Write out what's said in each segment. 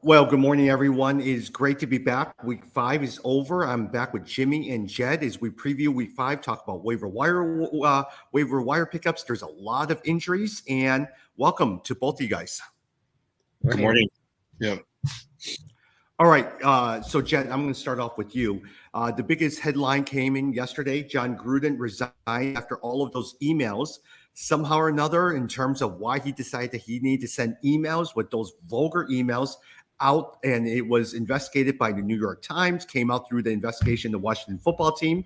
Well, good morning, everyone. It is great to be back. Week 5 is over. I'm back with Jimmy and Jed as we preview Week 5, talk about waiver wire pickups. There's a lot of injuries, and welcome to both of you guys. Good morning. Yeah. All right. So, Jed, I'm going to start off with you. The biggest headline came in yesterday. John Gruden resigned after all of those emails. Somehow or another, in terms of why he decided that he needed to send emails with those vulgar emails out, and it was investigated by the New York Times, came out through the investigation of the Washington football team.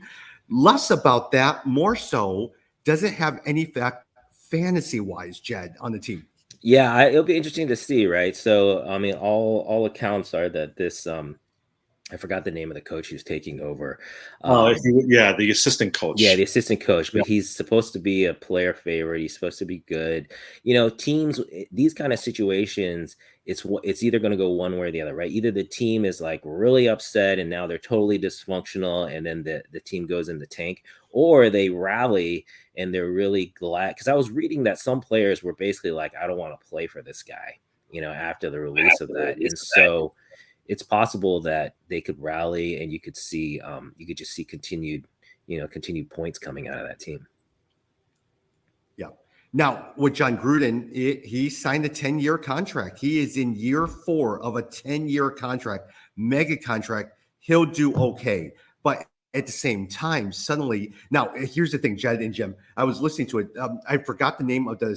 Less about that, more so, does it have any effect fantasy-wise, Jed, on the team? Yeah, it'll be interesting to see, right? So, I mean, all accounts are that this I forgot the name of the coach who's taking over. The assistant coach. Yeah, the assistant coach, but Yep. he's supposed to be a player favorite. He's supposed to be good. You know, teams, these kind of situations, it's either going to go one way or the other, right? Either the team is like really upset and now they're totally dysfunctional, and then the team goes in the tank, or they rally and they're really glad. Because I was reading that some players were basically like, I don't want to play for this guy, after the release of that. And so it's possible that they could rally, and you could just see continued points coming out of that team. Yeah. Now, with John Gruden, he signed a 10-year contract. He is in year 4 of a 10-year contract, mega contract. He'll do okay. But at the same time, suddenly, now here's the thing, Jed and Jim. I was listening to it. I forgot the name of the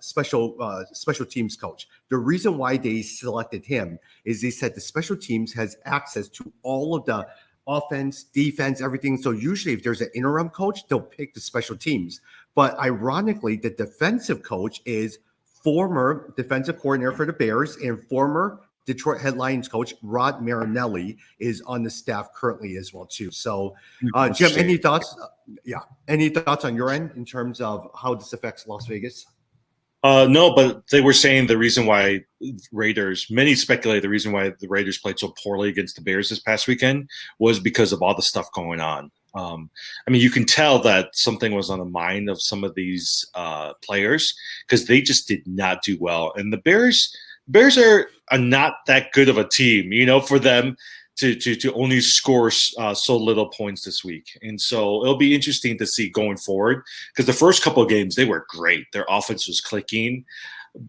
special teams coach. The reason why they selected him is they said the special teams has access to all of the offense, defense, everything. So usually, if there's an interim coach, they'll pick the special teams. But ironically, the defensive coach is former defensive coordinator for the Bears and former Detroit Headlines coach Rod Marinelli is on the staff currently as well too. So, Jim, any thoughts? Any thoughts on your end in terms of how this affects Las Vegas? No, but they were saying the reason why many speculate the reason why the Raiders played so poorly against the Bears this past weekend was because of all the stuff going on. I mean, you can tell that something was on the mind of some of these players because they just did not do well. And the Bears are not that good of a team, for them to only score so little points this week. And so it'll be interesting to see going forward because the first couple of games, they were great. Their offense was clicking.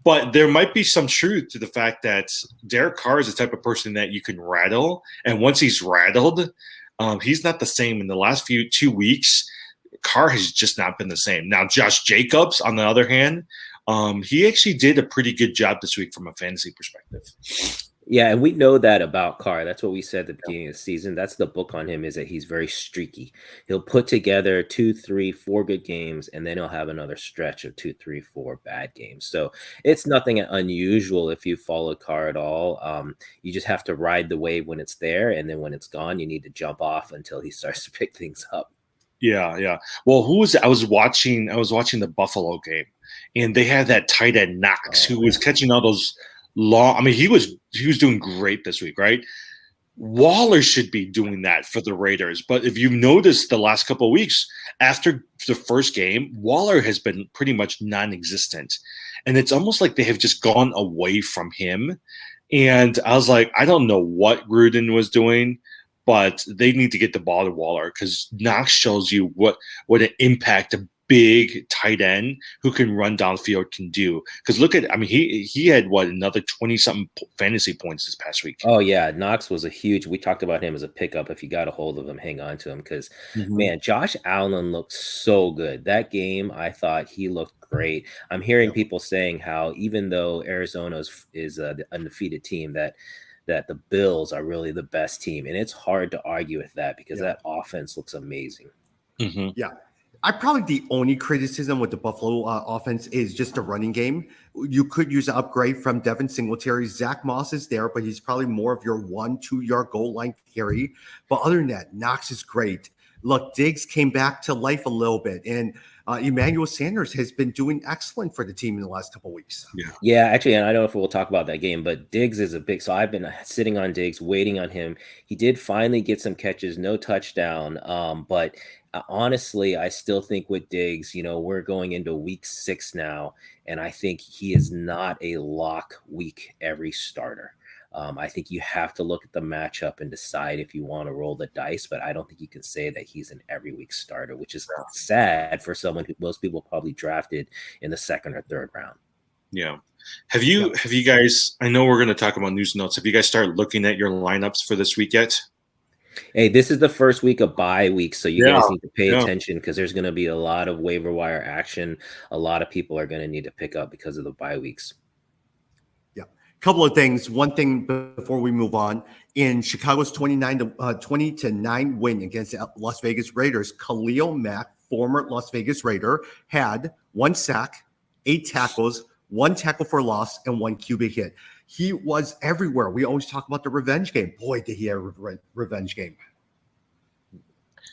But there might be some truth to the fact that Derek Carr is the type of person that you can rattle. And once he's rattled, he's not the same. In the last 2 weeks, Carr has just not been the same. Now, Josh Jacobs, on the other hand, he actually did a pretty good job this week from a fantasy perspective. Yeah, and we know that about Carr. That's what we said at the beginning of the season. That's the book on him, is that he's very streaky. He'll put together 2, 3, 4 good games, and then he'll have another stretch of 2, 3, 4 bad games. So it's nothing unusual if you follow Carr at all. You just have to ride the wave when it's there, and then when it's gone, you need to jump off until he starts to pick things up. Yeah. Well, I was watching the Buffalo game, and they had that tight end Knox who was catching all those long. I mean, he was doing great this week, right? Waller should be doing that for the Raiders. But if you've noticed the last couple of weeks after the first game, Waller has been pretty much non-existent. And it's almost like they have just gone away from him. And I was like, I don't know what Gruden was doing, but they need to get the ball to Waller because Knox shows you what an impact a big tight end who can run downfield can do. Because he had another 20-something fantasy points this past week. Oh yeah, Knox was we talked about him as a pickup. If you got a hold of him, hang on to him because man, Josh Allen looked so good. That game, I thought he looked great. I'm hearing people saying how even though Arizona is the undefeated team, that the Bills are really the best team. And it's hard to argue with that because that offense looks amazing. Mm-hmm. Yeah. Probably the only criticism with the Buffalo offense is just the running game. You could use an upgrade from Devin Singletary. Zach Moss is there, but he's probably more of your 1-2 yard goal line carry. But other than that, Knox is great. Look, Diggs came back to life a little bit, and Emmanuel Sanders has been doing excellent for the team in the last couple of weeks. Yeah, actually, and I don't know if we'll talk about that game, but Diggs is so I've been sitting on Diggs, waiting on him. He did finally get some catches, no touchdown, but honestly, I still think with Diggs, we're going into week 6 now, and I think he is not a lock week every starter. I think you have to look at the matchup and decide if you want to roll the dice, but I don't think you can say that he's an every week starter, which is sad for someone who most people probably drafted in the second or third round. Yeah. Have you guys, I know we're going to talk about news notes. Have you guys started looking at your lineups for this week yet? Hey, this is the first week of bye week, so you guys need to pay attention because there's going to be a lot of waiver wire action. A lot of people are going to need to pick up because of the bye weeks. Yeah. Couple of things. One thing before we move on. In Chicago's 20-9 win against the Las Vegas Raiders, Khalil Mack, former Las Vegas Raider, had 1 sack, 8 tackles, 1 tackle for loss, and 1 QB hit. He was everywhere. We always talk about the revenge game. Boy, did he have a revenge game.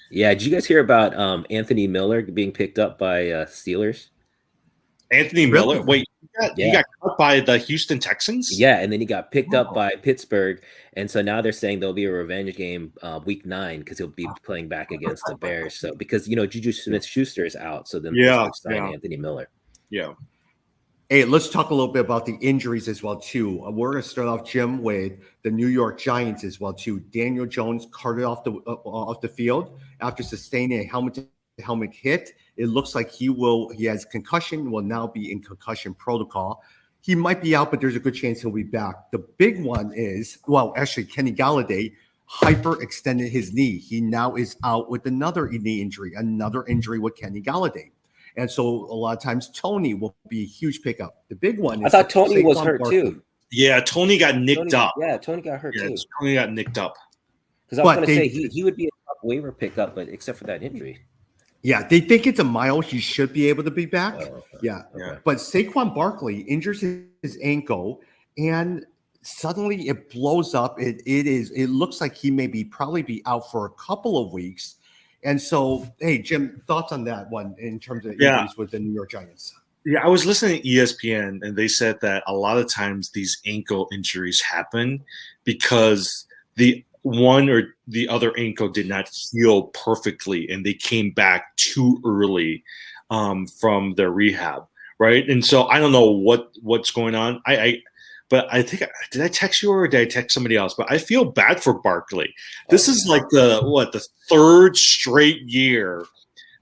Yeah, did you guys hear about Anthony Miller being picked up by Steelers? Anthony Miller? Wait, he got cut by the Houston Texans? Yeah, and then he got picked up by Pittsburgh. And so now they're saying there'll be a revenge game week 9 because he'll be playing back against the Bears. So because, Juju Smith-Schuster is out, so then Pittsburgh signed Anthony Miller. Yeah. Hey, let's talk a little bit about the injuries as well, too. We're going to start off, Jim, with the New York Giants as well, too. Daniel Jones carted off the field after sustaining a helmet-to-helmet hit. It looks like he has concussion, will now be in concussion protocol. He might be out, but there's a good chance he'll be back. The big one is, actually, Kenny Galladay hyperextended his knee. He now is out with another knee injury, with Kenny Galladay. And so a lot of times Tony will be a huge pickup. The big one is I thought Tony was hurt too. Yeah, Tony got nicked up. Yeah, Tony got hurt too. Tony got nicked up. Because I was going to say he would be a top waiver pickup, but except for that injury. Yeah, they think it's a mile. He should be able to be back. Yeah. But Saquon Barkley injures his ankle, and suddenly it blows up. It looks like he may probably be out for a couple of weeks. And so, hey, Jim, thoughts on that one in terms of injuries with the New York Giants? Yeah, I was listening to ESPN, and they said that a lot of times these ankle injuries happen because the one or the other ankle did not heal perfectly, and they came back too early from their rehab, right? And so I don't know what's going on. But I think, did I text you or did I text somebody else? But I feel bad for Barkley. This is like the third straight year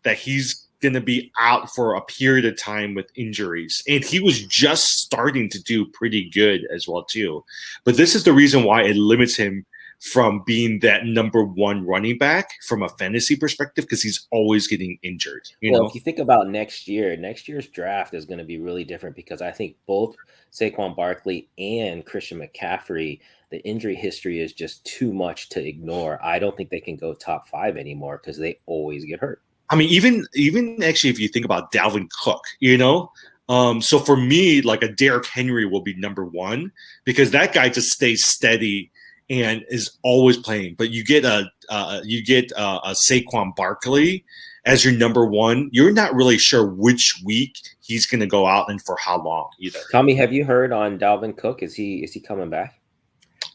that he's going to be out for a period of time with injuries. And he was just starting to do pretty good as well, too. But this is the reason why it limits him from being that number 1 running back from a fantasy perspective, because he's always getting injured. You know? If you think about next year's draft is going to be really different because I think both Saquon Barkley and Christian McCaffrey, the injury history is just too much to ignore. I don't think they can go top 5 anymore because they always get hurt. I mean, even actually, if you think about Dalvin Cook, so for me, like a Derrick Henry will be number 1 because that guy just stays steady and is always playing. But you get a Saquon Barkley as your number 1. You're not really sure which week he's going to go out and for how long either. Tommy, have you heard on Dalvin Cook? Is he coming back?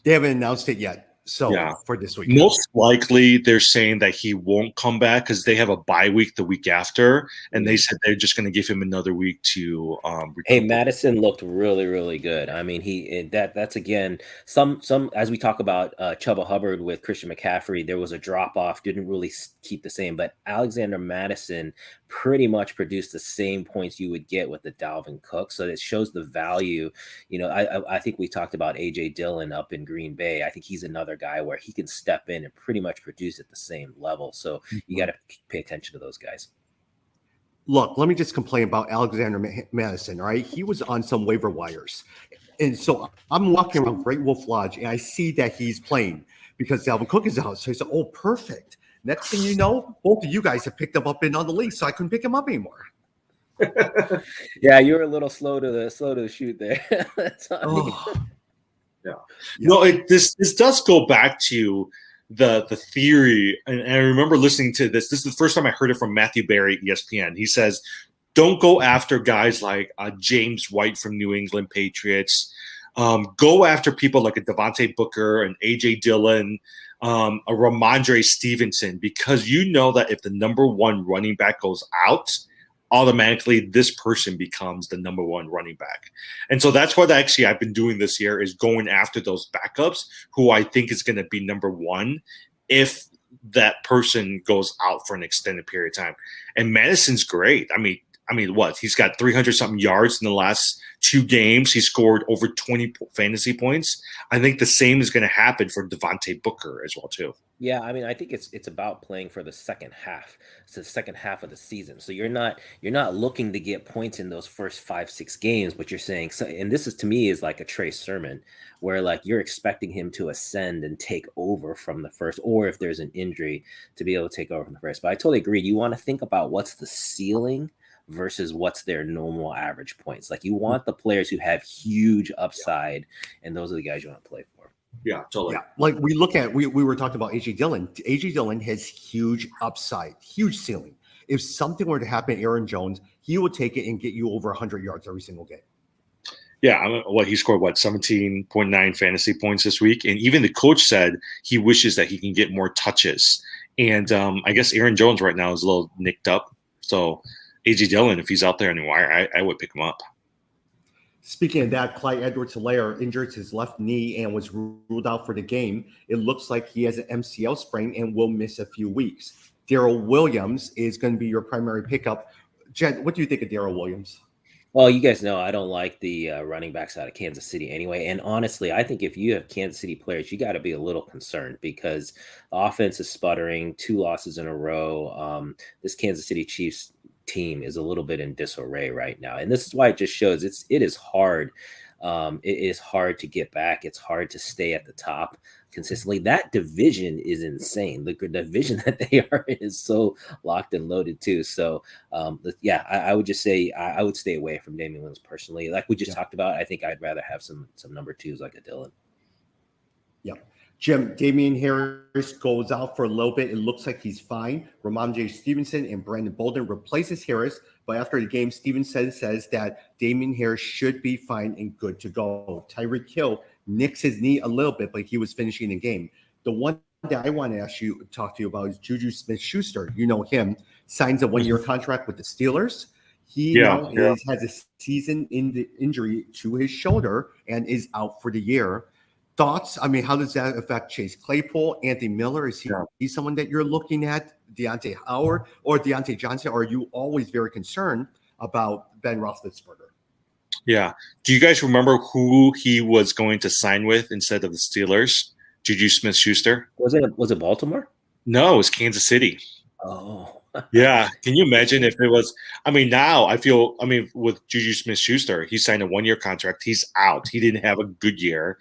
They haven't announced it yet. So for this week, most likely they're saying that he won't come back because they have a bye week the week after, and they said they're just going to give him another week to. Hey, Madison looked really, really good. I mean, that's again some as we talk about Chuba Hubbard with Christian McCaffrey, there was a drop off, didn't really keep the same, but Alexander Madison pretty much produced the same points you would get with the Dalvin Cook. So it shows the value. I think we talked about AJ Dillon up in Green Bay. I think he's another guy where he can step in and pretty much produce at the same level. So you got to pay attention to those guys. Look, let me just complain about Alexander Madison, right? He was on some waiver wires. And so I'm walking around Great Wolf Lodge and I see that he's playing because Dalvin Cook is out. So I said, oh, perfect. Next thing you know, both of you guys have picked him up in on the league, so I couldn't pick him up anymore. Yeah, you were a little slow to shoot there. Yeah. No, this does go back to the theory, and I remember listening to this. This is the first time I heard it from Matthew Berry at ESPN. He says, don't go after guys like James White from New England Patriots. Go after people like a Devontae Booker and AJ Dillon, a Ramondre Stevenson, because you know that if the number 1 running back goes out, automatically this person becomes the number one running back. And so that's what actually I've been doing this year, is going after those backups who I think is going to be number one if that person goes out for an extended period of time. And Madison's great. I mean, what? He's got 300 something yards in the last 2 games. He scored over 20 fantasy points. I think the same is going to happen for Devontae Booker as well too. Yeah, I mean, I think it's about playing for the second half. It's the second half of the season. So you're not looking to get points in those first 5-6 games, but you're saying so, and this is to me is like a Trey Sermon, where like you're expecting him to ascend and take over from the first, or if there's an injury to be able to take over from the first. But I totally agree. You want to think about what's the ceiling versus what's their normal average points. Like you want the players who have huge upside, and those are the guys you want to play for. Yeah, totally. Yeah, like we look at, we were talking about AJ Dillon. AJ Dillon has huge upside, huge ceiling. If something were to happen to Aaron Jones, he will take it and get you over 100 yards every single game. Yeah, he scored 17.9 fantasy points this week, and even the coach said he wishes that he can get more touches. And I guess Aaron Jones right now is a little nicked up, so AJ Dillon, if he's out there on the wire, I would pick him up. Speaking of that, Clyde Edwards-Helaire injured his left knee and was ruled out for the game. It looks like he has an MCL sprain and will miss a few weeks. Darrell Williams is going to be your primary pickup. Jed, what do you think of Darrell Williams? Well, you guys know I don't like the running backs out of Kansas City anyway. And honestly, I think if you have Kansas City players, you got to be a little concerned because the offense is sputtering, 2 losses in a row. This Kansas City Chiefs team is a little bit in disarray right now. And this is why it just shows it is hard. It is hard to get back. It's hard to stay at the top consistently. That division is insane. The division that they are in is so locked and loaded too. So yeah, I would just say I would stay away from Damian Williams personally. Like we just talked about, I think I'd rather have some number 2s like a Dillon. Yeah. Jim, Damian Harris goes out for a little bit. It looks like he's fine. Ramondre Stevenson and Brandon Bolden replaces Harris. But after the game, Stevenson says that Damian Harris should be fine and good to go. Tyreek Hill nicks his knee a little bit, but he was finishing the game. The one that I want to talk to you about is Juju Smith-Schuster. You know him. Signs a 1-year contract with the Steelers. He has a season injury to his shoulder and is out for the year. Thoughts? I mean, how does that affect Chase Claypool, Anthony Miller? Is he someone that you're looking at, Deontay Howard or Deontay Johnson? Or are you always very concerned about Ben Roethlisberger? Yeah. Do you guys remember who he was going to sign with instead of the Steelers? Juju Smith-Schuster? Was it Baltimore? No, it was Kansas City. Oh. Yeah. Can you imagine if it was – now I feel – with Juju Smith-Schuster, he signed a 1-year contract. He's out. He didn't have a good year.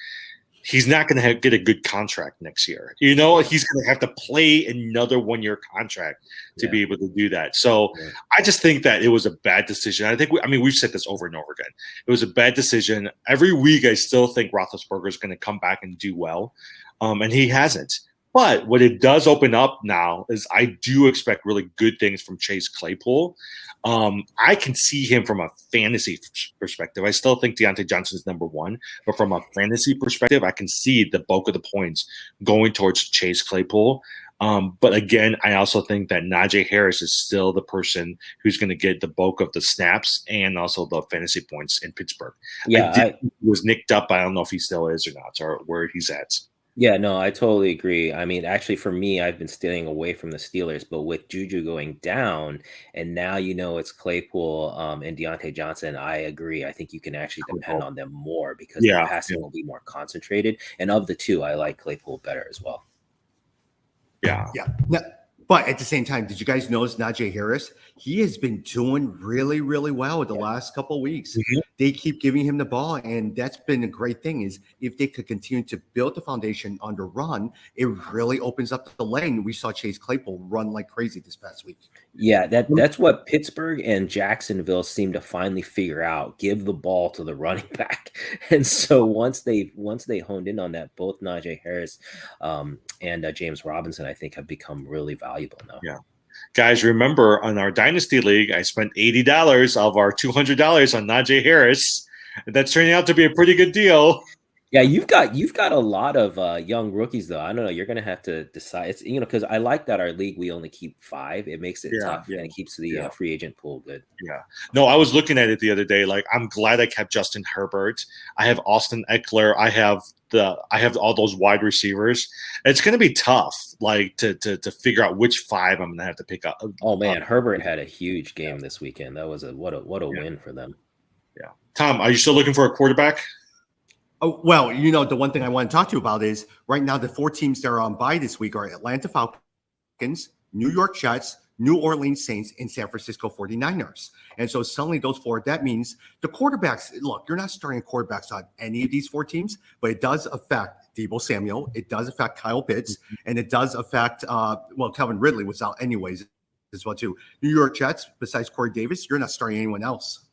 He's not going to get a good contract next year. He's going to have to play another 1-year contract to be able to do that. So I just think that it was a bad decision. I think we've said this over and over again. It was a bad decision. Every week I still think Roethlisberger is going to come back and do well, and he hasn't. But what it does open up now is I do expect really good things from Chase Claypool. I can see him from a fantasy perspective. I still think Deontay Johnson is number 1, but from a fantasy perspective, I can see the bulk of the points going towards Chase Claypool. But again, I also think that Najee Harris is still the person who's going to get the bulk of the snaps and also the fantasy points in Pittsburgh. Yeah, he was nicked up. I don't know if he still is or not, or where he's at. Yeah, no, I totally agree. I mean, actually, for me, I've been staying away from the Steelers, but with Juju going down, and now it's Claypool and Deontay Johnson, I agree. I think you can actually depend on them more because their passing will be more concentrated. And of the 2, I like Claypool better as well. Yeah. Now, but at the same time, did you guys notice Najee Harris? He has been doing really, really well the last couple of weeks. Mm-hmm. They keep giving him the ball, and that's been a great thing is if they could continue to build the foundation on the run, it really opens up the lane. We saw Chase Claypool run like crazy this past week. Yeah, that's what Pittsburgh and Jacksonville seem to finally figure out. Give the ball to the running back. And so once they honed in on that, both Najee Harris and James Robinson, I think, have become really valuable now. Yeah. Guys, remember on our Dynasty League, I spent $80 of our $200 on Najee Harris. That's turning out to be a pretty good deal. Yeah, you've got a lot of young rookies though. I don't know. You're gonna have to decide. It's because I like that our league we only keep 5. It makes it Yeah, tough yeah, and it keeps the yeah. free agent pool good. Yeah. No, I was looking at it the other day. Like, I'm glad I kept Justin Herbert. I have Austin Eckler. I have all those wide receivers. It's going to be tough, like to figure out which 5 I'm going to have to pick up. Oh man, Herbert had a huge game this weekend. That was what a Yeah, win for them. yeah. Tom, are you still looking for a quarterback? Oh, well, the one thing I want to talk to you about is right now the 4 teams that are on bye this week are Atlanta Falcons, New York Jets, New Orleans Saints, and San Francisco 49ers. And so suddenly those 4, that means the quarterbacks, look, you're not starting quarterbacks on any of these 4 teams, but it does affect Deebo Samuel. It does affect Kyle Pitts, and it does affect, Calvin Ridley was out anyways as well too. New York Jets, besides Corey Davis, you're not starting anyone else.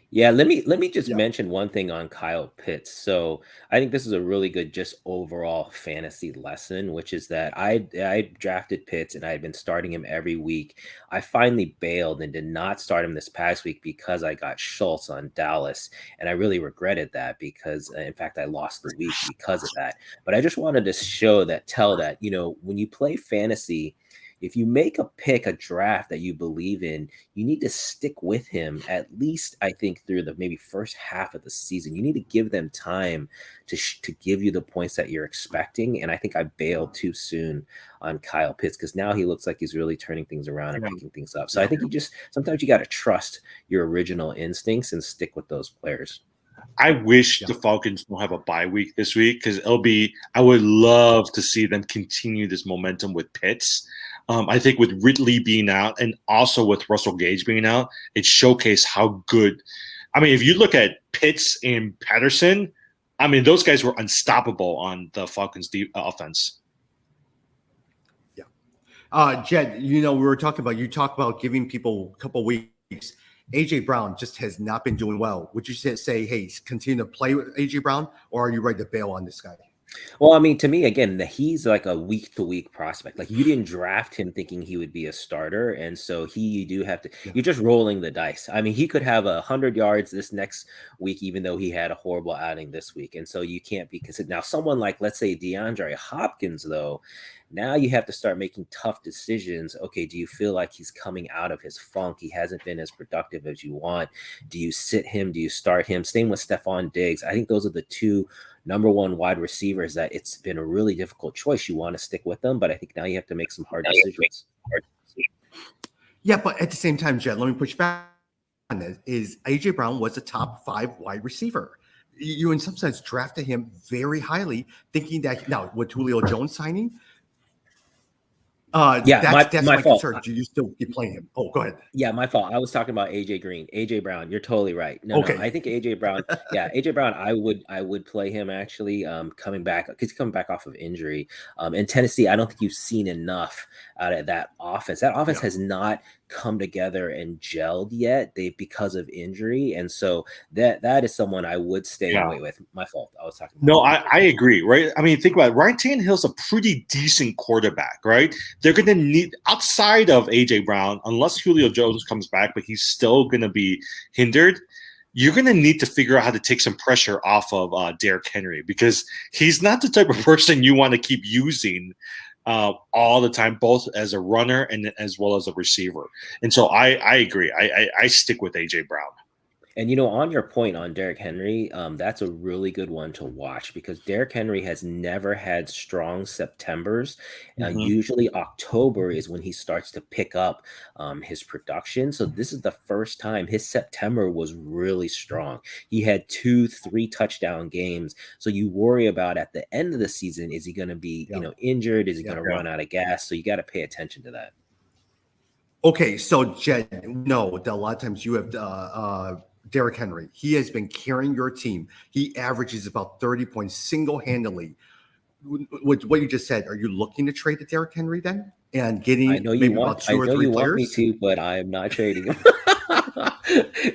Yeah, let me just Yeah. mention one thing on Kyle Pitts. So I think this is a really good just overall fantasy lesson, which is that I drafted Pitts and I had been starting him every week. I finally bailed and did not start him this past week because I got Schultz on Dallas, and I really regretted that because in fact I lost the week because of that. But I just wanted to tell that when you play fantasy. If you make a draft that you believe in, you need to stick with him at least, I think, through the maybe first half of the season. You need to give them time to give you the points that you're expecting. And I think I bailed too soon on Kyle Pitts because now he looks like he's really turning things around and picking things up. So I think sometimes you got to trust your original instincts and stick with those players. I wish the Falcons don't have a bye week this week because I would love to see them continue this momentum with Pitts. I think with Ridley being out and also with Russell Gage being out, it showcased how good. I mean, if you look at Pitts and Patterson, I mean, those guys were unstoppable on the Falcons' offense. Yeah. Jed, we were talking about, you talk about giving people a couple weeks. AJ Brown just has not been doing well. Would you say, hey, continue to play with AJ Brown, or are you ready to bail on this guy? Well, I mean, to me, again, he's like a week-to-week prospect. Like you didn't draft him thinking he would be a starter, and so you do have to. Yeah. You're just rolling the dice. I mean, he could have 100 yards this next week, even though he had a horrible outing this week, and so you can't be considered. Now, someone like, let's say, DeAndre Hopkins, though. Now you have to start making tough decisions. Okay, do you feel like he's coming out of his funk? He hasn't been as productive as you want. Do you sit him? Do you start him? Same with Stephon Diggs. I think those are the 2 number 1 wide receivers that it's been a really difficult choice. You want to stick with them, but I think now you have to make some hard decisions. Yeah, but at the same time, Jed, let me push back on this. Is AJ Brown was a top 5 wide receiver. You in some sense drafted him very highly, thinking that now with Julio Jones signing, that's my fault. concern. Do you still keep playing him? Oh, go ahead. Yeah, my fault. I was talking about AJ Brown. You're totally right. No, I think AJ Brown. Yeah, AJ Brown. I would play him actually. Coming back because he's coming back off of injury. In Tennessee, I don't think you've seen enough out of that offense. That offense has not come together and gelled yet. Because of injury, and so that is someone I would stay away with. My fault. I was talking. No, I agree. Right. I mean, think about it. Ryan Tannehill's a pretty decent quarterback, right? They're going to need outside of AJ Brown, unless Julio Jones comes back, but he's still going to be hindered. You're going to need to figure out how to take some pressure off of Derrick Henry because he's not the type of person you want to keep using all the time, both as a runner and as well as a receiver. And so I agree. I stick with AJ Brown. And on your point on Derrick Henry, that's a really good one to watch because Derrick Henry has never had strong Septembers. Usually October is when he starts to pick up his production. So this is the first time his September was really strong. He had 2-3 touchdown games. So you worry about at the end of the season, is he going to be injured? Is he going to run out of gas? So you got to pay attention to that. Okay, so Jed, no, a lot of times you have Derrick Henry. He has been carrying your team. He averages about 30 points single-handedly. With what you just said, are you looking to trade the Derrick Henry then? And getting I know you want about 2 or 3 you players? Want me to, but I am not trading him.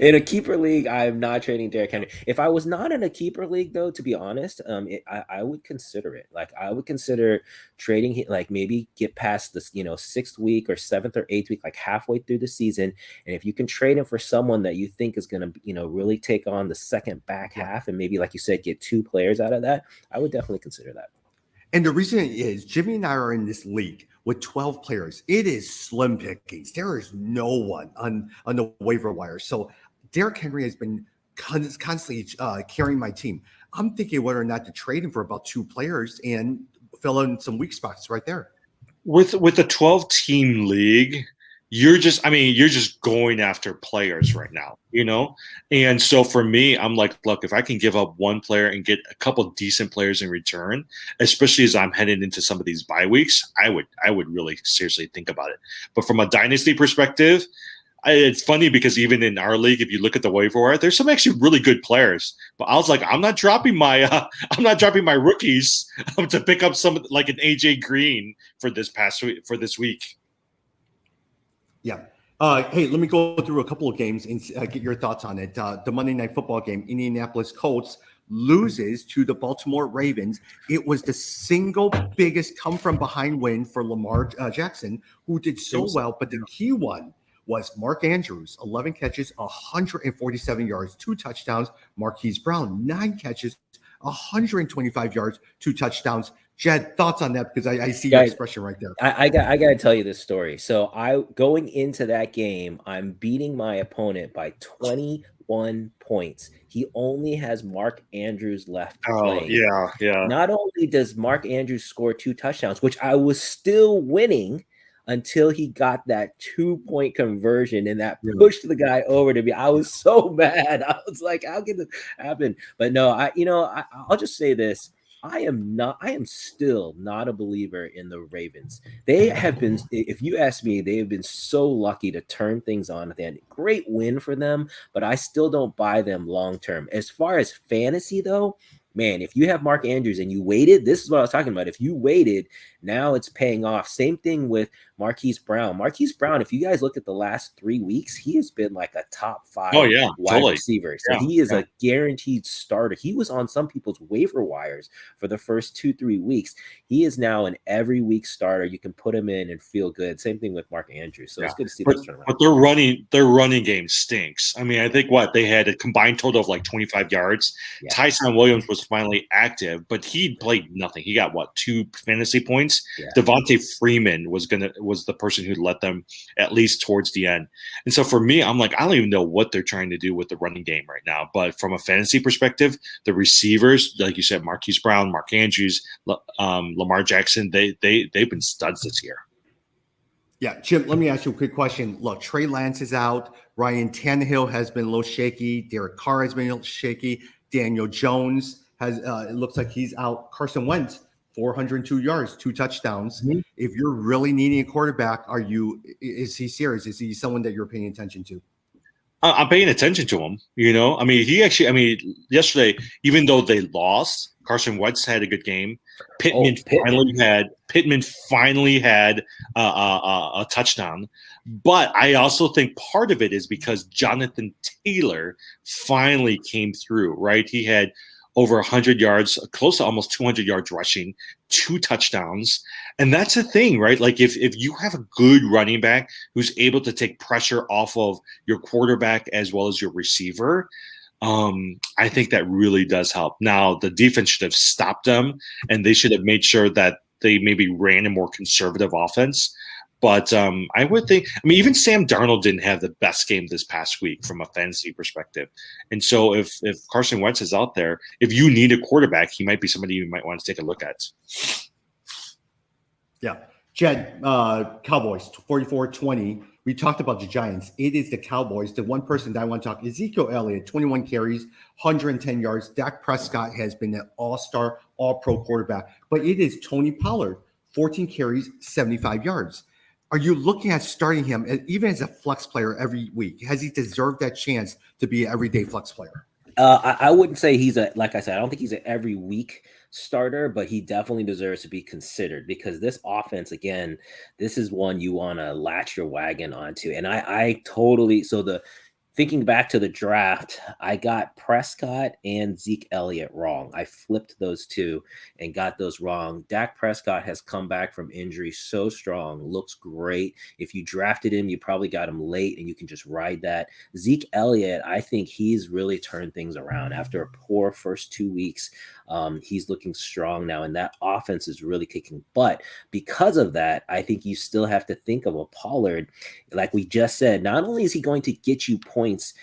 In a keeper league, I'm not trading Derrick Henry. If I was not in a keeper league, though, to be honest, I would consider it. Like I would consider trading, like maybe get past this, 6th week or 7th or 8th week, like halfway through the season, and if you can trade him for someone that you think is going to, really take on the second back half, and maybe, like you said, get 2 players out of that, I would definitely consider that. And the reason is Jimmy and I are in this league with 12 players. It is slim pickings. There is no one on the waiver wire. So Derrick Henry has been constantly carrying my team. I'm thinking whether or not to trade him for about 2 players and fill in some weak spots right there. With a 12-team league, you're just going after players right now, And so for me, I'm like, look, if I can give up 1 player and get a couple of decent players in return, especially as I'm heading into some of these bye weeks, I would really seriously think about it. But from a dynasty perspective, it's funny because even in our league, if you look at the waiver wire, there's some actually really good players. But I was like, I'm not dropping my rookies to pick up some like an AJ Green for this week. Yeah. Hey, let me go through a couple of games and get your thoughts on it. The Monday Night Football game, Indianapolis Colts loses to the Baltimore Ravens. It was the single biggest come-from-behind win for Lamar Jackson, who did so well. But the key one was Mark Andrews, 11 catches, 147 yards, 2 touchdowns. Marquise Brown, 9 catches, 125 yards, 2 touchdowns. Jed, thoughts on that? Because I see your expression right there. I got to tell you this story. So going into that game, I'm beating my opponent by 21 points. He only has Mark Andrews left playing. Yeah. Not only does Mark Andrews score 2 touchdowns, which I was still winning until he got that 2-point conversion and that pushed the guy over to me. I was so mad. I was like, how can this happen? But no, I'll just say this. I am still not a believer in the Ravens. They have been, if you ask me, they have been so lucky to turn things on at the end. Great win for them, but I still don't buy them long term. As far as fantasy, though, man, if you have Mark Andrews and you waited, this is what I was talking about. If you waited, now it's paying off. Same thing with Marquise Brown. Marquise Brown, if you guys look at the last 3 weeks, he has been like a top 5 wide receiver. So he is a guaranteed starter. He was on some people's waiver wires for the first 2-3 weeks. He is now an every week starter. You can put him in and feel good. Same thing with Mark Andrews. So it's good to see this turnaround. But their running game stinks. I mean, I think they had a combined total of like 25 yards. Yeah. Tyson Williams was finally active, but he played nothing. He got 2 fantasy points. Yeah. Devontae Freeman was the person who led them at least towards the end. And so for me, I'm like, I don't even know what they're trying to do with the running game right now. But from a fantasy perspective, the receivers, like you said, Marquise Brown, Mark Andrews, Lamar Jackson, they've been studs this year. Yeah, Jim, let me ask you a quick question. Look, Trey Lance is out. Ryan Tannehill has been a little shaky. Derek Carr has been a little shaky. Daniel Jones has it looks like he's out. Carson Wentz, 402 yards, 2 touchdowns. Mm-hmm. If you're really needing a quarterback, is he serious? Is he someone that you're paying attention to? I'm paying attention to him. I mean, yesterday, even though they lost, Carson Wentz had a good game. Pittman finally had a touchdown. But I also think part of it is because Jonathan Taylor finally came through, right? He had over 100 yards, close to almost 200 yards rushing, 2 touchdowns. And that's the thing, right? Like if you have a good running back who's able to take pressure off of your quarterback as well as your receiver, I think that really does help. Now, the defense should have stopped them, and they should have made sure that they maybe ran a more conservative offense. But I would think, even Sam Darnold didn't have the best game this past week from a fantasy perspective. And so if Carson Wentz is out there, if you need a quarterback, he might be somebody you might want to take a look at. Yeah. Jed, Cowboys, 44-20. We talked about the Giants. It is the Cowboys. The one person that I want to talk, Ezekiel Elliott, 21 carries, 110 yards. Dak Prescott has been an all-star, all-pro quarterback. But it is Tony Pollard, 14 carries, 75 yards. Are you looking at starting him even as a flex player every week? Has he deserved that chance to be an everyday flex player? I wouldn't say like I said, I don't think he's an every week starter, but he definitely deserves to be considered because this offense, again, this is one you want to latch your wagon onto. And I totally, so Thinking back to the draft, I got Prescott and Zeke Elliott wrong. I flipped those two and got those wrong. Dak Prescott has come back from injury so strong, looks great. If you drafted him, you probably got him late and you can just ride that. Zeke Elliott, I think he's really turned things around after a poor first 2 weeks. He's looking strong now, and that offense is really kicking butt. Because of that, I think you still have to think of a Pollard. Like we just said, not only is he going to get you points,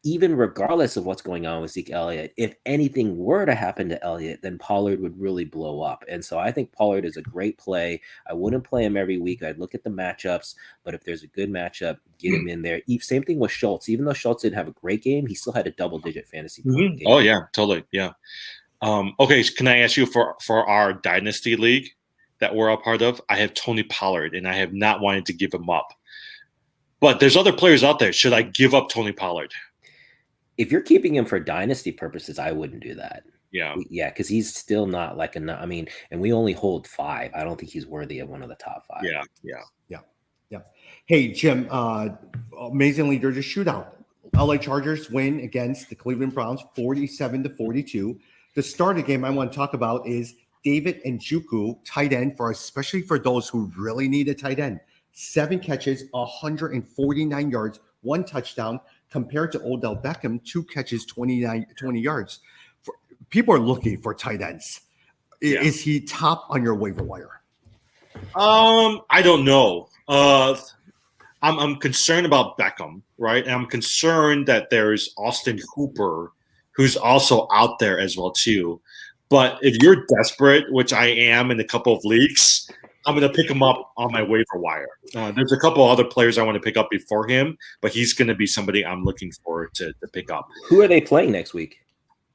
even regardless of what's going on with Zeke Elliott, if anything were to happen to Elliott, then Pollard would really blow up. And so I think Pollard is a great play. I wouldn't play him every week. I'd look at the matchups, but if there's a good matchup, get him in there. Same thing with Schultz. Even though Schultz didn't have a great game, he still had a double-digit fantasy point game. Oh, yeah, totally. Yeah. Okay, so can I ask you for our Dynasty League that we're a part of? I have Tony Pollard, and I have not wanted to give him up. But there's other players out there. Should I give up Tony Pollard? If you're keeping him for dynasty purposes, I wouldn't do that. Yeah. Yeah, because he's still not like I mean, and we only hold 5. I don't think he's worthy of one of the top 5. Yeah. Hey, Jim, amazingly, there's a shootout. LA Chargers win against the Cleveland Browns 47-42. The start of the game I want to talk about is David Njoku, tight end, especially for those who really need a tight end. 7 catches, 149 yards, 1 touchdown, compared to Odell Beckham, 2 catches, 20 yards. People are looking for tight ends. Yeah. Is he top on your waiver wire? I don't know. I'm concerned about Beckham, right? And I'm concerned that there's Austin Hooper, who's also out there as well too. But if you're desperate, which I am in a couple of leagues, I'm going to pick him up on my waiver wire. There's a couple other players I want to pick up before him, but he's going to be somebody I'm looking forward to pick up. Who are they playing next week?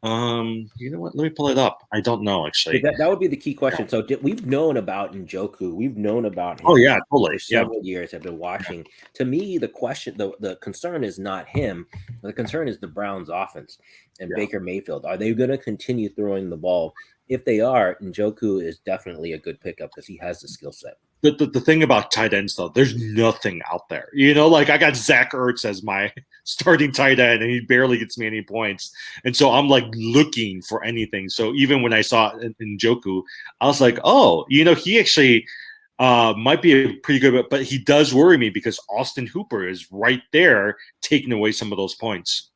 You know what? Let me pull it up. I don't know, actually. That would be the key question. So we've known about Njoku. We've known about him. Oh, yeah, totally. For several years. I've been watching. To me, the question, the concern is not him. The concern is the Browns' offense and Baker Mayfield. Are they going to continue throwing the ball? If they are, Njoku is definitely a good pickup because he has the skill set. The thing about tight ends, though, there's nothing out there. You know, like I got Zach Ertz as my starting tight end, and he barely gets me any points. And so I'm like looking for anything. So even when I saw Njoku, I was like, oh, you know, he actually might be a pretty good, but he does worry me because Austin Hooper is right there taking away some of those points.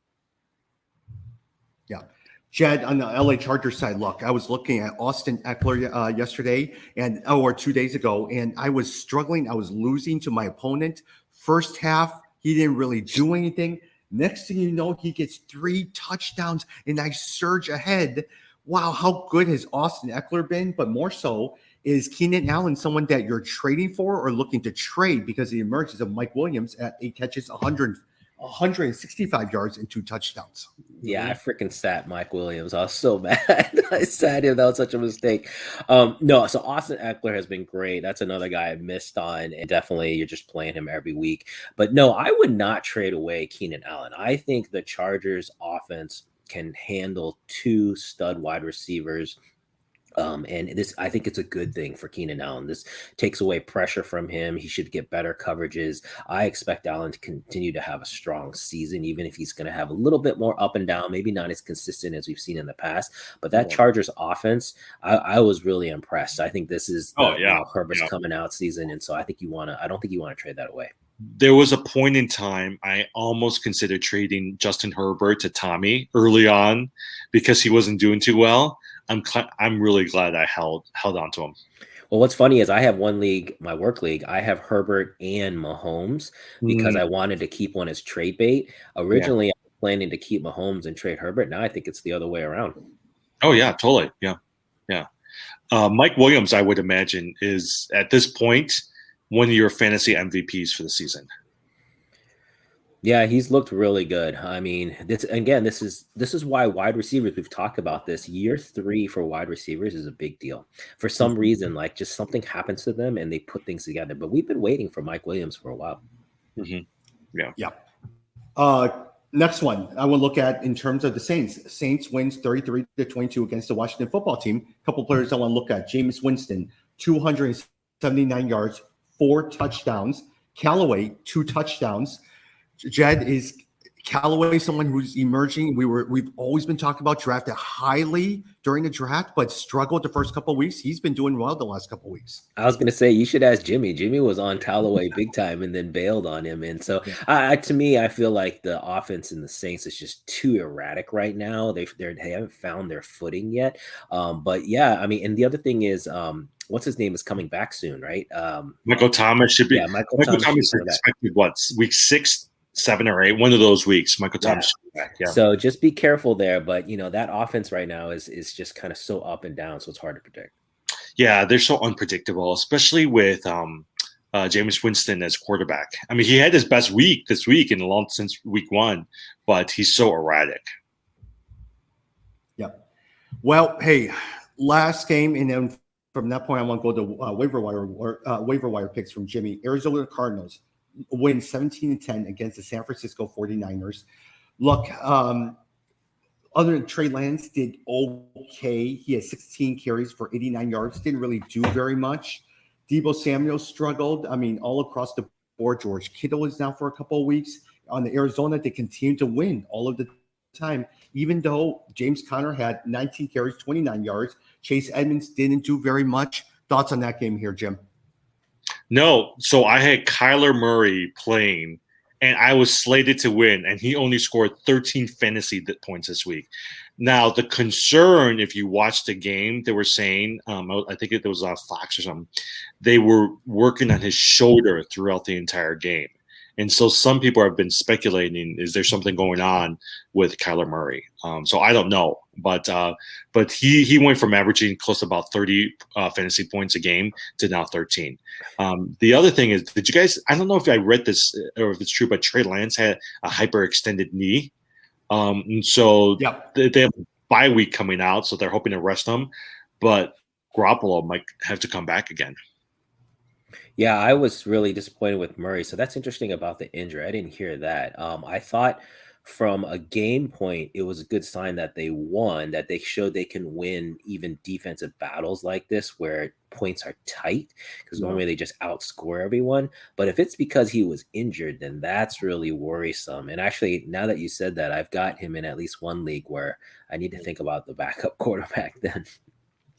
Yeah. Jed, on the LA Chargers side, look, I was looking at Austin Eckler yesterday or 2 days ago, and I was struggling. I was losing to my opponent. First half, he didn't really do anything. Next thing you know, he gets 3 touchdowns, and I surge ahead. Wow, how good has Austin Eckler been? But more so, is Keenan Allen someone that you're trading for or looking to trade because the emergence of Mike Williams at 8 catches, 165 yards and 2 touchdowns. Yeah, I freaking sat Mike Williams. I was so mad. I sat him. That was such a mistake. No, so Austin Eckler has been great. That's another guy I missed on. And definitely you're just playing him every week. But no, I would not trade away Keenan Allen. I think the Chargers offense can handle 2 stud wide receivers. And this, I think it's a good thing for Keenan Allen. This takes away pressure from him. He should get better coverages. I expect Allen to continue to have a strong season, even if he's going to have a little bit more up and down, maybe not as consistent as we've seen in the past. But that Chargers offense, I was really impressed. I think this is Herbert's coming out season. And so I don't think you want to trade that away. There was a point in time I almost considered trading Justin Herbert to Tommy early on because he wasn't doing too well. I'm really glad I held on to him. Well, what's funny is I have one league, my work league, I have Herbert and Mahomes because I wanted to keep one as trade bait. Originally, I was planning to keep Mahomes and trade Herbert. Now I think it's the other way around. Oh, yeah, totally. Yeah. Mike Williams, I would imagine, is at this point one of your fantasy MVPs for the season. Yeah, he's looked really good. I mean, this is why wide receivers, we've talked about this, year 3 for wide receivers is a big deal. For some reason, like just something happens to them and they put things together. But we've been waiting for Mike Williams for a while. Mm-hmm. Yeah. Next one I will look at in terms of the Saints. Saints wins 33-22 against the Washington football team. A couple players I want to look at. Jameis Winston, 279 yards, 4 touchdowns. Callaway, 2 touchdowns. Jed, is Callaway, someone who's emerging. We've always been talking about drafted highly during the draft, but struggled the first couple of weeks. He's been doing well the last couple of weeks. I was gonna say you should ask Jimmy. Jimmy was on Callaway big time and then bailed on him. And so, to me, I feel like the offense in the Saints is just too erratic right now. They haven't found their footing yet. But yeah, I mean, and the other thing is, what's his name is coming back soon, right? Michael Thomas should be. Yeah, Michael Thomas Thomas is expected week 6, 7, or 8. One of those weeks, Michael Thomas should be back. Yeah. So just be careful there. But that offense right now is just kind of so up and down, so it's hard to predict. Yeah, they're so unpredictable, especially with Jameis Winston as quarterback. I mean, he had his best week this week in a long since week 1, but he's so erratic. Yeah. Well, hey, last game, and then from that point, I want to go to waiver wire picks from Jimmy. Arizona Cardinals win 17-10 against the San Francisco 49ers. Look, other than Trey Lance did okay. He had 16 carries for 89 yards. Didn't really do very much. Deebo Samuel struggled. I mean, all across the board. George Kittle is now for a couple of weeks. On the Arizona, they continue to win all of the time, even though James Conner had 19 carries, 29 yards. Chase Edmonds didn't do very much. Thoughts on that game here, Jim? No. So I had Kyler Murray playing, and I was slated to win, and he only scored 13 fantasy points this week. Now, the concern, if you watch the game, they were saying, I think it was on Fox or something, they were working on his shoulder throughout the entire game. And so some people have been speculating, is there something going on with Kyler Murray? So I don't know. But he went from averaging close to about 30 fantasy points a game to now 13. The other thing is, did you guys – I don't know if I read this or if it's true, but Trey Lance had a hyperextended knee. And so they have a bye week coming out, so they're hoping to rest him. But Garoppolo might have to come back again. Yeah, I was really disappointed with Murray. So that's interesting about the injury. I didn't hear that. I thought from a game point, it was a good sign that they won, that they showed they can win even defensive battles like this where points are tight, because normally they just outscore everyone. But if it's because he was injured, then that's really worrisome. And actually, now that you said that, I've got him in at least one league where I need to think about the backup quarterback then.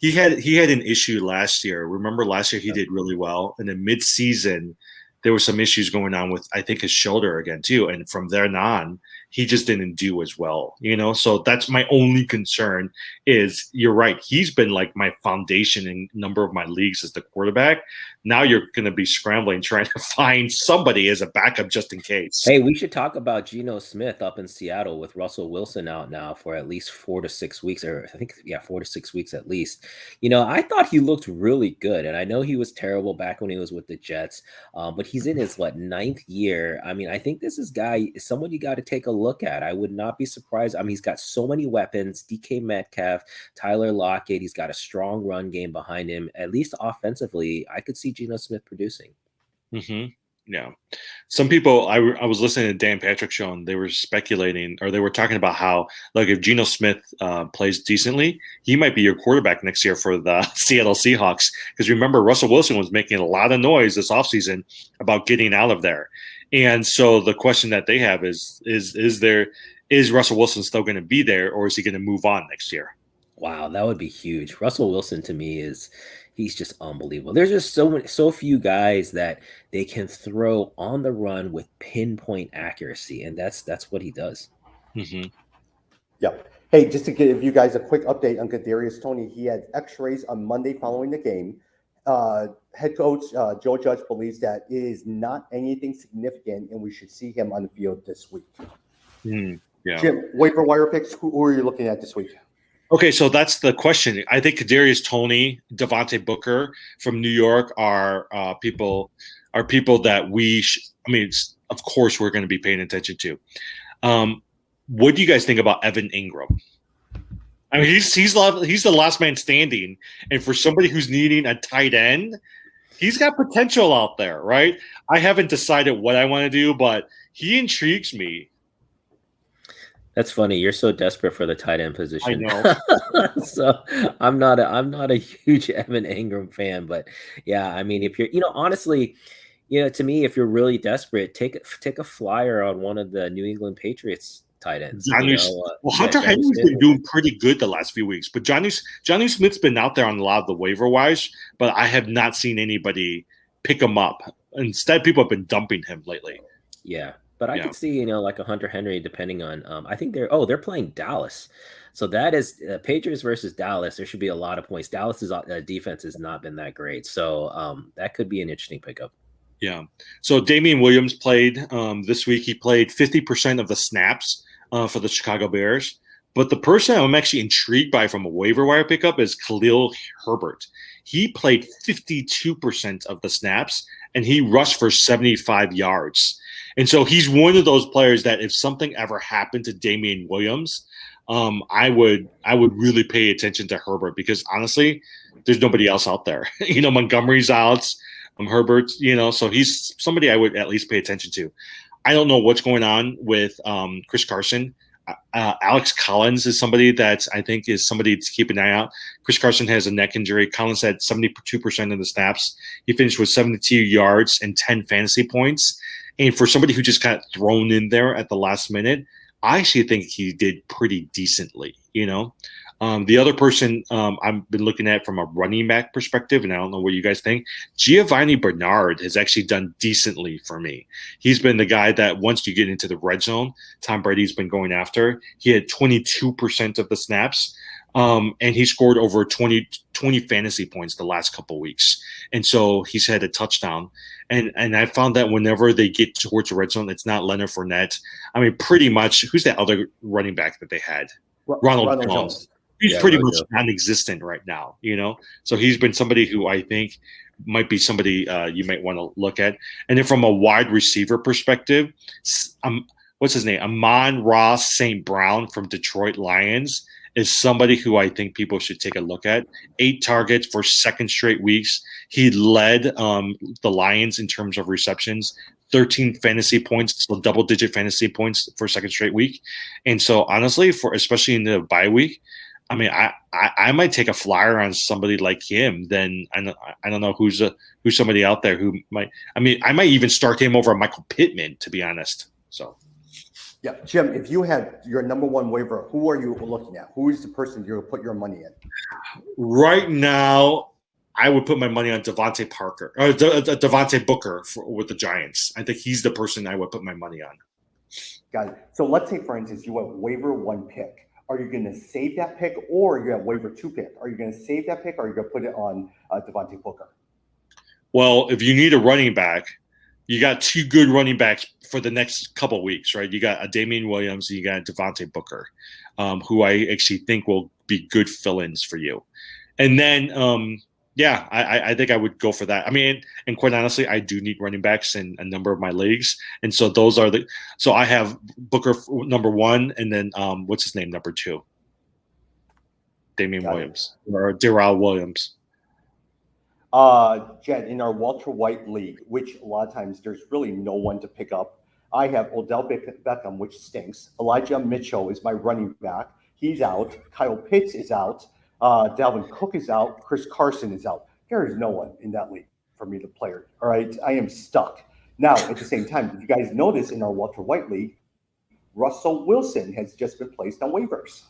He had an issue last year. Remember last year he did really well, and then mid-season there were some issues going on with, I think, his shoulder again too. And from then on, he just didn't do as well, So that's my only concern. Is you're right. He's been like my foundation in a number of my leagues as the quarterback. Now you're going to be scrambling trying to find somebody as a backup just in case. Hey, we should talk about Geno Smith up in Seattle with Russell Wilson out now for at least 4 to 6 weeks, or I think 4 to 6 weeks at least. I thought he looked really good, and I know he was terrible back when he was with the Jets, but he's in his 9th year. I mean, I think this is someone you got to take a look at. I would not be surprised. I mean, he's got so many weapons: DK Metcalf, Tyler Lockett. He's got a strong run game behind him. At least offensively, I could see Geno Smith producing. Mm-hmm. Yeah. Some people, I was listening to Dan Patrick show, and they were speculating, or they were talking about how, like, if Geno Smith plays decently, he might be your quarterback next year for the Seattle Seahawks. Because remember, Russell Wilson was making a lot of noise this offseason about getting out of there. And so the question that they have is Russell Wilson still going to be there, or is he going to move on next year? Wow, that would be huge. Russell Wilson to me he's just unbelievable. There's just so few guys that they can throw on the run with pinpoint accuracy, and that's what he does. Mm-hmm. Yeah. Hey, just to give you guys a quick update on Kadarius Toney, he had X-rays on Monday following the game. Head coach Joe Judge believes that it is not anything significant, and we should see him on the field this week. Yeah. Jim, waiver wire picks. Who are you looking at this week? Okay, so that's the question. I think Kadarius Toney, Devontae Booker from New York are people that of course we're going to be paying attention to. What do you guys think about Evan Ingram? I mean, he's the last man standing, and for somebody who's needing a tight end, he's got potential out there, right? I haven't decided what I want to do, but he intrigues me. That's funny. You're so desperate for the tight end position. I know. So I'm not a huge Evan Ingram fan, but yeah, I mean, if you're, honestly, To me, if you're really desperate, take a flyer on one of the New England Patriots tight ends. Hunter Johnny Henry's Smith. been doing pretty good the last few weeks, but Johnny Smith's been out there on a lot of the waiver wires, but I have not seen anybody pick him up. Instead, people have been dumping him lately. Yeah, but I could see, like a Hunter Henry, depending on. I think they're playing Dallas, so that is Patriots versus Dallas. There should be a lot of points. Dallas's defense has not been that great, so that could be an interesting pickup. Yeah. So Damian Williams played this week. He played 50% of the snaps for the Chicago Bears. But the person I'm actually intrigued by from a waiver wire pickup is Khalil Herbert. He played 52% of the snaps, and he rushed for 75 yards. And so he's one of those players that if something ever happened to Damian Williams, I would really pay attention to Herbert because honestly, there's nobody else out there. Montgomery's out. Herbert, so he's somebody I would at least pay attention to. I don't know what's going on with Chris Carson. Alex Collins is somebody that I think is somebody to keep an eye out. Chris Carson has a neck injury. Collins had 72% of the snaps. He finished with 72 yards and 10 fantasy points. And for somebody who just got thrown in there at the last minute, I actually think he did pretty decently, The other person I've been looking at from a running back perspective, and I don't know what you guys think, Giovanni Bernard has actually done decently for me. He's been the guy that once you get into the red zone, Tom Brady's been going after. He had 22% of the snaps, and he scored over 20 fantasy points the last couple of weeks. And so he's had a touchdown. And I found that whenever they get towards the red zone, it's not Leonard Fournette. I mean, pretty much, who's that other running back that they had? Ronald Jones. He's pretty much non-existent right now, So he's been somebody who I think might be somebody you might want to look at. And then from a wide receiver perspective, what's his name? Amon-Ra St. Brown from Detroit Lions is somebody who I think people should take a look at. 8 targets for 2nd straight weeks. He led the Lions in terms of receptions. 13 fantasy points, so double-digit fantasy points for 2nd straight week. And so honestly, especially in the bye week, I mean, I might take a flyer on somebody like him. Then I don't know who's somebody out there who might. I mean, I might even start him over Michael Pittman, to be honest. So, yeah, Jim, if you had your number one waiver, who are you looking at? Who is the person you're going to put your money in? Right now, I would put my money on Devontae Parker or Devontae Booker with the Giants. I think he's the person I would put my money on. Got it. So let's say, for instance, you have waiver 1 pick. Are you going to save that pick, or you have waiver 2 pick? Are you going to save that pick, or are you going to put it on Devontae Booker? Well, if you need a running back, you got 2 good running backs for the next couple of weeks, right? You got a Damian Williams and you got Devontae Booker, who I actually think will be good fill-ins for you. And then, I think I would go for that. I mean, and quite honestly, I do need running backs in a number of my leagues, and so those are so I have Booker number 1, and then what's his name number 2, Damian Williams or Darrell Williams. Jed, in our Walter White league, which a lot of times there's really no one to pick up, I have Odell Beckham, which stinks. Elijah Mitchell is my running back. He's out. Kyle Pitts is out. Dalvin Cook is out. Chris Carson is out. There is no one in that league for me to play. All right, I am stuck. Now, at the same time, did you guys notice in our Walter White league, Russell Wilson has just been placed on waivers?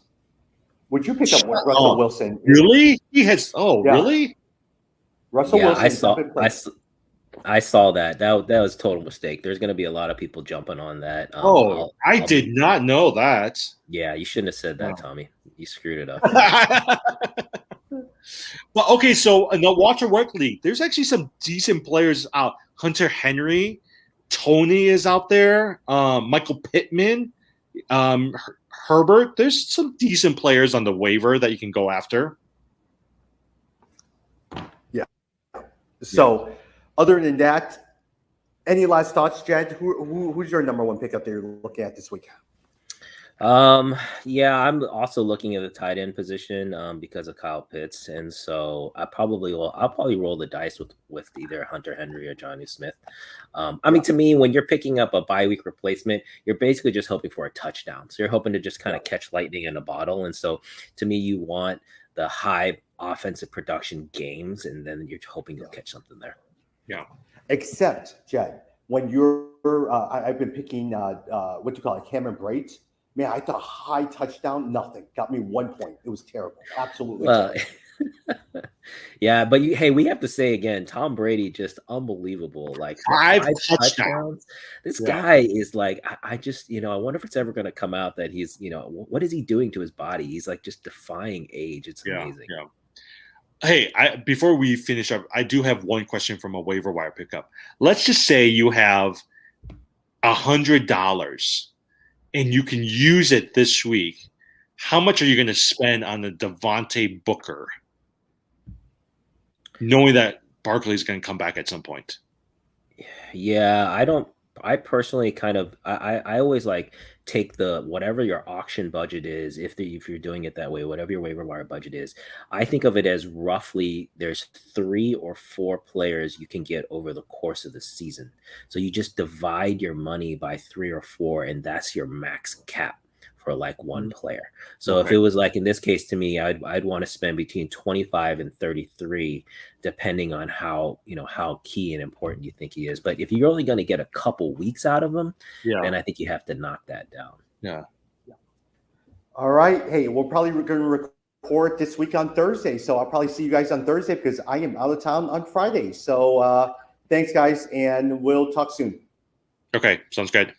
Would you pick up Russell Wilson? Really? He has. Oh, yeah. Really? Russell Wilson. I saw that. That was a total mistake. There's going to be a lot of people jumping on that. I did not know that. Yeah, you shouldn't have said that, Tommy. You screwed it up. Well, okay, so in the Walter White League, there's actually some decent players out. Hunter Henry, Tony is out there. Michael Pittman, Herbert. There's some decent players on the waiver that you can go after. Yeah. So, other than that, any last thoughts, Jed? Who's your number 1 pickup that you're looking at this week? Yeah, I'm also looking at the tight end position because of Kyle Pitts, and so I'll probably roll the dice with either Hunter Henry or Johnny Smith. I mean, to me, when you're picking up a bye week replacement, you're basically just hoping for a touchdown. So you're hoping to just kind of catch lightning in a bottle, and so to me, you want the high offensive production games, and then you're hoping you'll catch something there. Yeah. Except, Jed, when I've been picking, what do you call it, Cameron Brate. Man, I thought high touchdown, nothing. Got me 1 point. It was terrible. Absolutely Well, terrible. yeah, but hey, we have to say again, Tom Brady just unbelievable. Like for 5 five touchdowns. touchdowns, this Yeah. guy is like, I just, I wonder if it's ever going to come out that he's, what is he doing to his body? He's like just defying age. It's Yeah. amazing. Yeah. Hey, before we finish up, I do have one question from a waiver wire pickup. Let's just say you have $100 and you can use it this week. How much are you going to spend on the Devontae Booker, knowing that Barkley is going to come back at some point? Yeah, I personally kind of I always like take the whatever your auction budget is, if you're doing it that way, whatever your waiver wire budget is. I think of it as roughly there's 3 or 4 players you can get over the course of the season. So you just divide your money by 3 or 4, and that's your max cap for like one player. So if Okay. it was like in this case to me, I'd want to spend between 25 and 33, depending on how how key and important you think he is. But if you're only going to get a couple weeks out of him, then I think you have to knock that down. Yeah. All right. Hey, we're probably going to record this week on Thursday. So I'll probably see you guys on Thursday because I am out of town on Friday. So thanks, guys, and we'll talk soon. Okay. Sounds good.